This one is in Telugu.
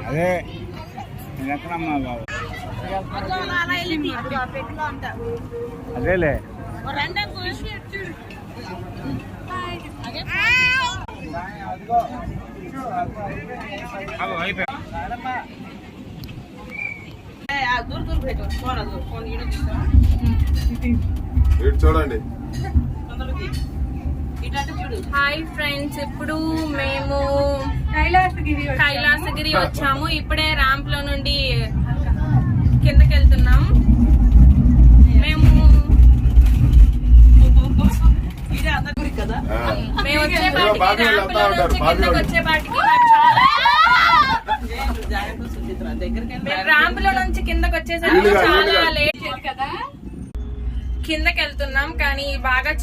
అదే ఎక్కడమ్మా బాబు అదేలే చూడండి. హాయ్ ఫ్రెండ్స్, ఇప్పుడు మేము కైలాసగిరి వచ్చాము. ఇప్పుడే ర్యాంప్ లో నుండి కిందకి వెళ్తున్నాం. మేము వచ్చేపాటికి ర్యాంప్ లో నుంచి కిందకి వచ్చేపాటికి ర్యాంప్ లో నుంచి కిందకి వచ్చేసరికి చాలా లేట్ కదా. కిందకి వెళ్తున్నాం కానీ బాగా